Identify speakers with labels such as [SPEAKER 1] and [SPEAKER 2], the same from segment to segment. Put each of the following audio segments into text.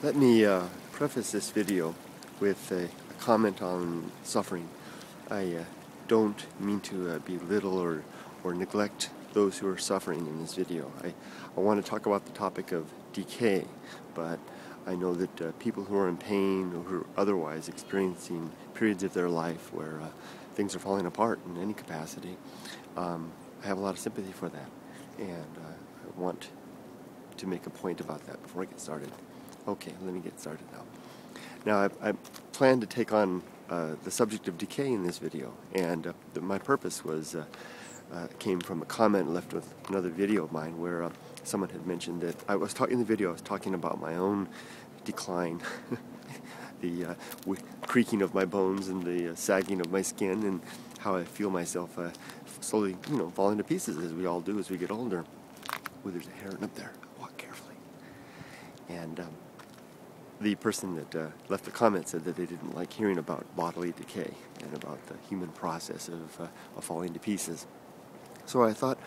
[SPEAKER 1] Let me preface this video with a comment on suffering. I don't mean to belittle or neglect those who are suffering in this video. I want to talk about the topic of decay, but I know that people who are in pain or who are otherwise experiencing periods of their life where things are falling apart in any capacity, I have a lot of sympathy for that, and I want to make a point about that before I get started. Okay, let me get started now. Now, I plan to take on the subject of decay in this video, and my purpose was came from a comment left with another video of mine where someone had mentioned that in the video I was talking about my own decline, the creaking of my bones and the sagging of my skin, and how I feel myself slowly, falling to pieces, as we all do as we get older. Ooh, there's a heron up there. Walk carefully. And the person that left the comment said that they didn't like hearing about bodily decay and about the human process of falling to pieces. So I thought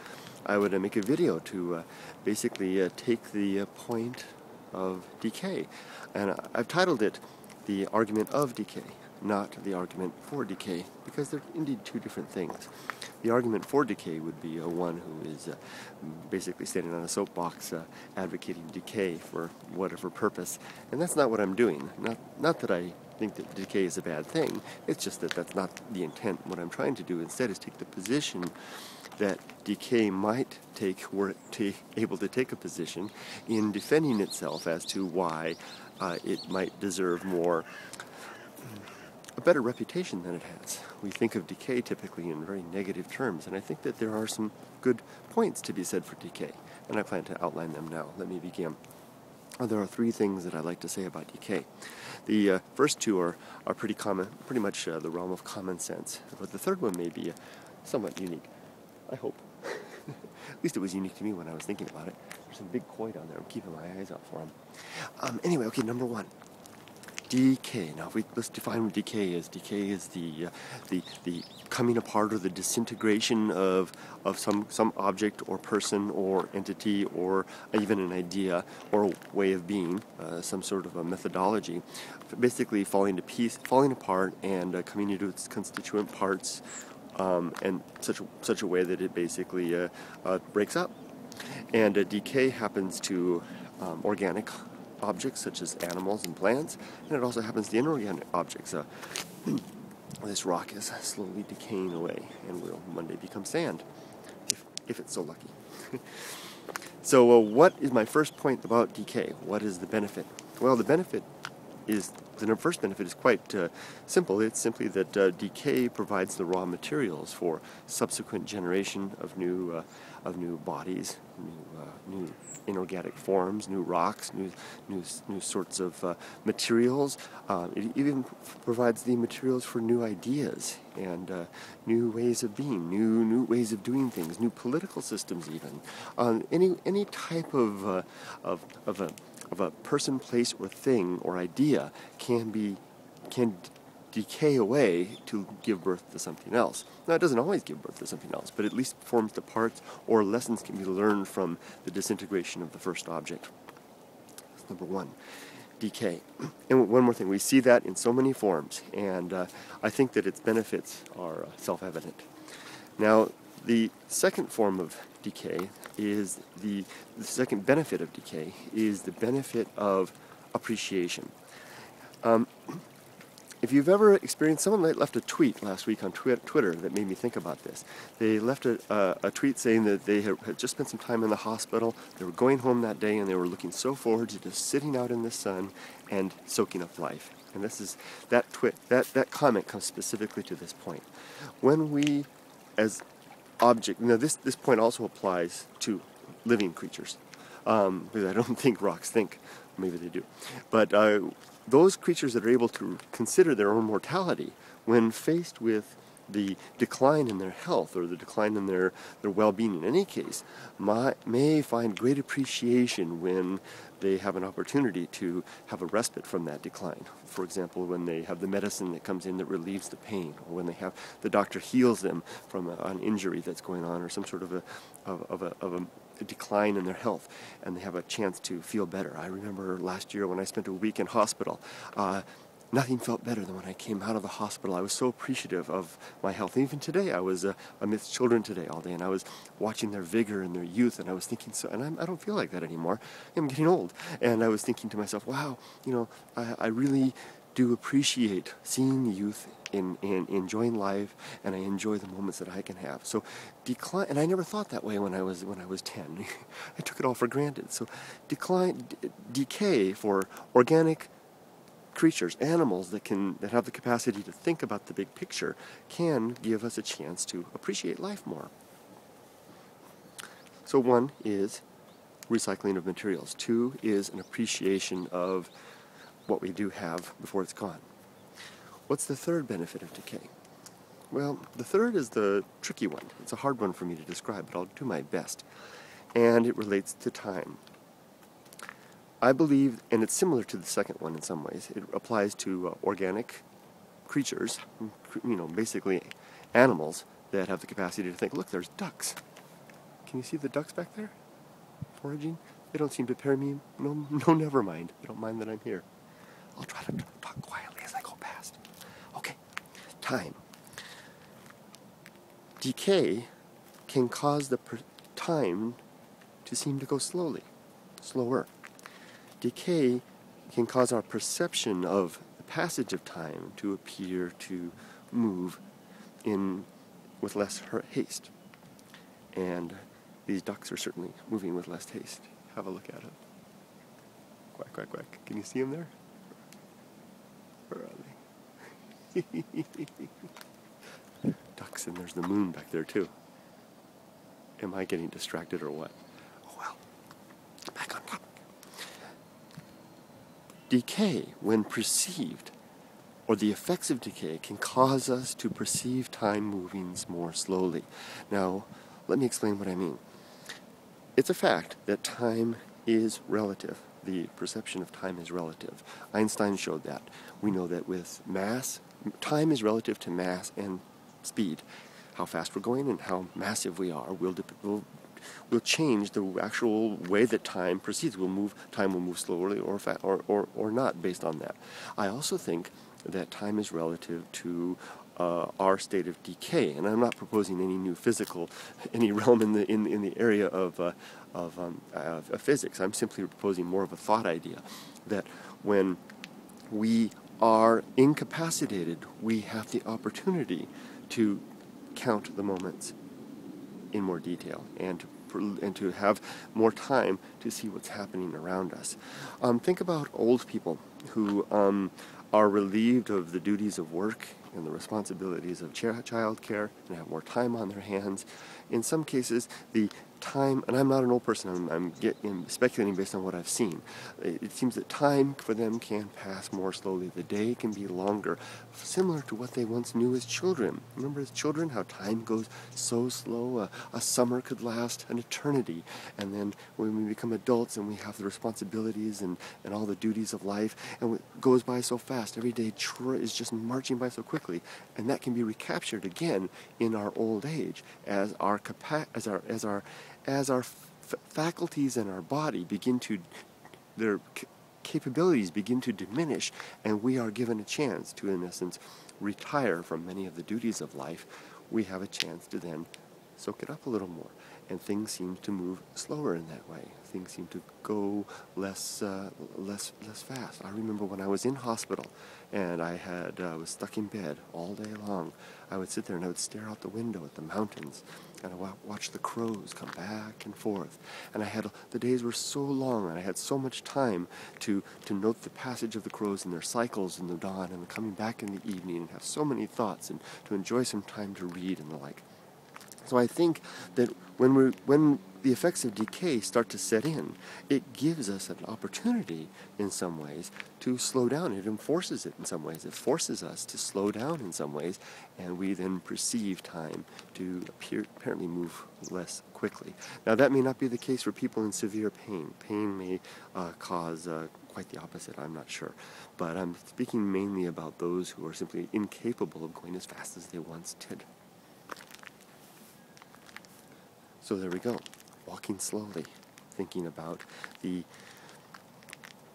[SPEAKER 1] I would make a video to basically take the point of decay. And I've titled it The Argument of Decay, not the argument for decay, because they're indeed two different things. The argument for decay would be one who is basically standing on a soapbox advocating decay for whatever purpose, and that's not what I'm doing. Not that I think that decay is a bad thing, it's just that that's not the intent. What I'm trying to do instead is take the position that decay might take, were it able to take a position in defending itself as to why it might deserve a better reputation than it has. We think of decay typically in very negative terms, and I think that there are some good points to be said for decay, and I plan to outline them now. Let me begin. There are three things that I like to say about decay. The first two are pretty common, pretty much the realm of common sense, but the third one may be somewhat unique. I hope. At least it was unique to me when I was thinking about it. There's some big koi down there. I'm keeping my eyes out for them. Anyway, okay, number one. Decay. Now, let's define what decay is. Decay is the coming apart or the disintegration of some object or person or entity or even an idea or a way of being, some sort of a methodology, basically falling apart and coming into its constituent parts, and such a way that it basically breaks up. And decay happens to organic objects such as animals and plants, and it also happens to inorganic objects. This rock is slowly decaying away and will one day become sand, if it's so lucky. So what is my first point about decay? What is the benefit? Well, the first benefit is quite simple. It's simply that decay provides the raw materials for subsequent generation of new bodies, new inorganic forms, new rocks, new sorts of materials. It even provides the materials for new ideas and new ways of being, new ways of doing things, new political systems even. Any type of a person, place, or thing or idea can decay away to give birth to something else. Now, it doesn't always give birth to something else, but at least forms the parts or lessons can be learned from the disintegration of the first object. That's number one, decay. And one more thing, we see that in so many forms, and I think that its benefits are self-evident. Now, the second form of decay is the second benefit of decay is the benefit of appreciation. If you've ever experienced, someone left a tweet last week on Twitter that made me think about this. They left a tweet saying that they had just spent some time in the hospital, they were going home that day, and they were looking so forward to just sitting out in the sun and soaking up life. And that comment comes specifically to this point. When we, as object, this point also applies to living creatures, because I don't think rocks think. Maybe they do. But those creatures that are able to consider their own mortality, when faced with the decline in their health or the decline in their well-being in any case, may find great appreciation when they have an opportunity to have a respite from that decline. For example, when they have the medicine that comes in that relieves the pain, or when they have the doctor heals them from an injury that's going on, or some sort of a decline in their health, and they have a chance to feel better. I remember last year when I spent a week in hospital, nothing felt better than when I came out of the hospital. I was so appreciative of my health. And even today, I was amidst children today all day, and I was watching their vigor and their youth, and I was thinking, I don't feel like that anymore. I'm getting old. And I was thinking to myself, wow, I really do appreciate seeing the youth and enjoying life, and I enjoy the moments that I can have. So decline, and I never thought that way when I was 10. I took it all for granted. So decay for organic creatures, animals that have the capacity to think about the big picture, can give us a chance to appreciate life more. So 1 is recycling of materials. 2 is an appreciation of what we do have before it's gone. What's the third benefit of decay? Well, the third is the tricky one. It's a hard one for me to describe, but I'll do my best. And it relates to time. I believe, and it's similar to the second one in some ways, it applies to organic creatures, basically animals that have the capacity to think. Look, there's ducks. Can you see the ducks back there? Foraging? They don't seem to pair me. No, never mind. They don't mind that I'm here. I'll try to talk quietly as I go past. Okay, time. Decay can cause the time to seem to go slower. Decay can cause our perception of the passage of time to appear to move with less haste. And these ducks are certainly moving with less haste. Have a look at it. Quack, quack, quack. Can you see them there? Where are they? Ducks, and there's the moon back there too. Am I getting distracted or what? Oh well. Back on topic. Decay, when perceived, or the effects of decay, can cause us to perceive time moving more slowly. Now, let me explain what I mean. It's a fact that time is relative. The perception of time is relative. Einstein showed that. We know that with mass, time is relative to mass and speed. How fast we're going and how massive we are will change the actual way that time proceeds. Time will move slowly or not based on that. I also think that time is relative to our state of decay, and I'm not proposing any realm in the area of physics. I'm simply proposing more of a thought idea that when we are incapacitated, we have the opportunity to count the moments in more detail and to have more time to see what's happening around us. Think about old people who are relieved of the duties of work and the responsibilities of child care and have more time on their hands. In some cases, the time, and I'm not an old person, I'm speculating based on what I've seen. It seems that time for them can pass more slowly. The day can be longer, similar to what they once knew as children. Remember as children how time goes so slow? A summer could last an eternity, and then when we become adults and we have the responsibilities and all the duties of life, and it goes by so fast. Every day is just marching by so quickly, and that can be recaptured again in our old age as our faculties in our body their capabilities begin to diminish, and we are given a chance to, in essence, retire from many of the duties of life. We have a chance to then soak it up a little more, and things seem to move slower in that way. Things seem to go less fast. I remember when I was in hospital and I was stuck in bed all day long. I would sit there and I would stare out the window at the mountains, and I would watch the crows come back and forth. And the days were so long, and I had so much time to note the passage of the crows and their cycles in the dawn and coming back in the evening, and have so many thoughts, and to enjoy some time to read and the like. So I think that when the effects of decay start to set in, it gives us an opportunity in some ways to slow down. It enforces it in some ways. It forces us to slow down in some ways, and we then perceive time to apparently move less quickly. Now that may not be the case for people in severe pain. Pain may cause quite the opposite, I'm not sure. But I'm speaking mainly about those who are simply incapable of going as fast as they once did. So there we go. walking slowly, thinking about the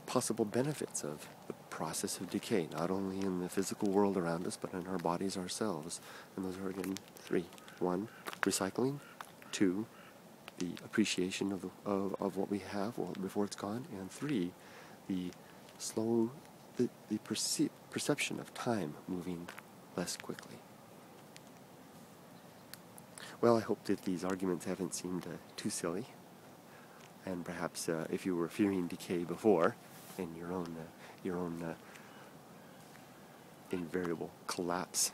[SPEAKER 1] possible benefits of the process of decay, not only in the physical world around us, but in our bodies ourselves. And those are, again, 3. 1, recycling. 2, the appreciation of what we have before it's gone. And 3, the perception of time moving less quickly. Well, I hope that these arguments haven't seemed too silly, and perhaps if you were fearing decay before, and your own invariable collapse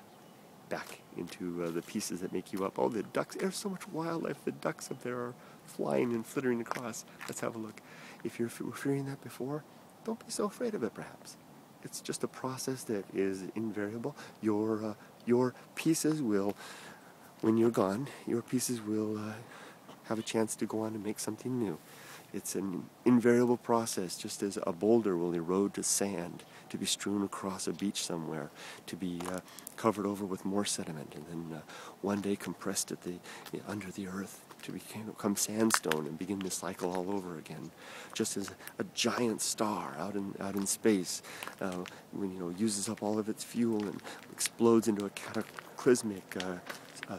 [SPEAKER 1] back into the pieces that make you up. Oh, the ducks! There's so much wildlife. The ducks up there are flying and flittering across. Let's have a look. If you were fearing that before, don't be so afraid of it. Perhaps it's just a process that is invariable. Your pieces will. When you're gone, your pieces will have a chance to go on and make something new. It's an invariable process, just as a boulder will erode to sand, to be strewn across a beach somewhere, to be covered over with more sediment, and then one day compressed under the earth to become sandstone and begin to cycle all over again. Just as a giant star out in space, when uses up all of its fuel and explodes into a cataclysmic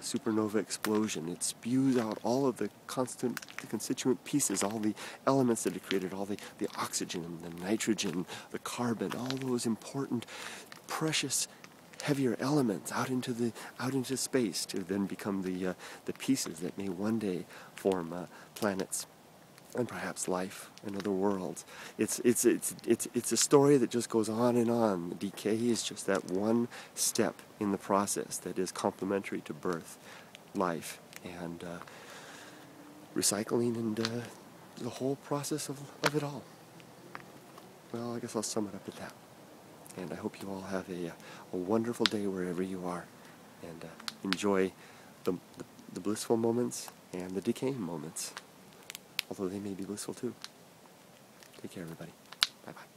[SPEAKER 1] supernova explosion. It spews out all of the constituent pieces, all the elements that it created, all the oxygen, the nitrogen, the carbon, all those important, precious, heavier elements out into space to then become the pieces that may one day form planets and perhaps life and other worlds. It's a story that just goes on and on. Decay is just that one step in the process that is complementary to birth, life, and recycling, and the whole process of it all. Well, I guess I'll sum it up at that. And I hope you all have a wonderful day wherever you are, and enjoy the blissful moments and the decaying moments, although they may be blissful too. Take care, everybody. Bye-bye.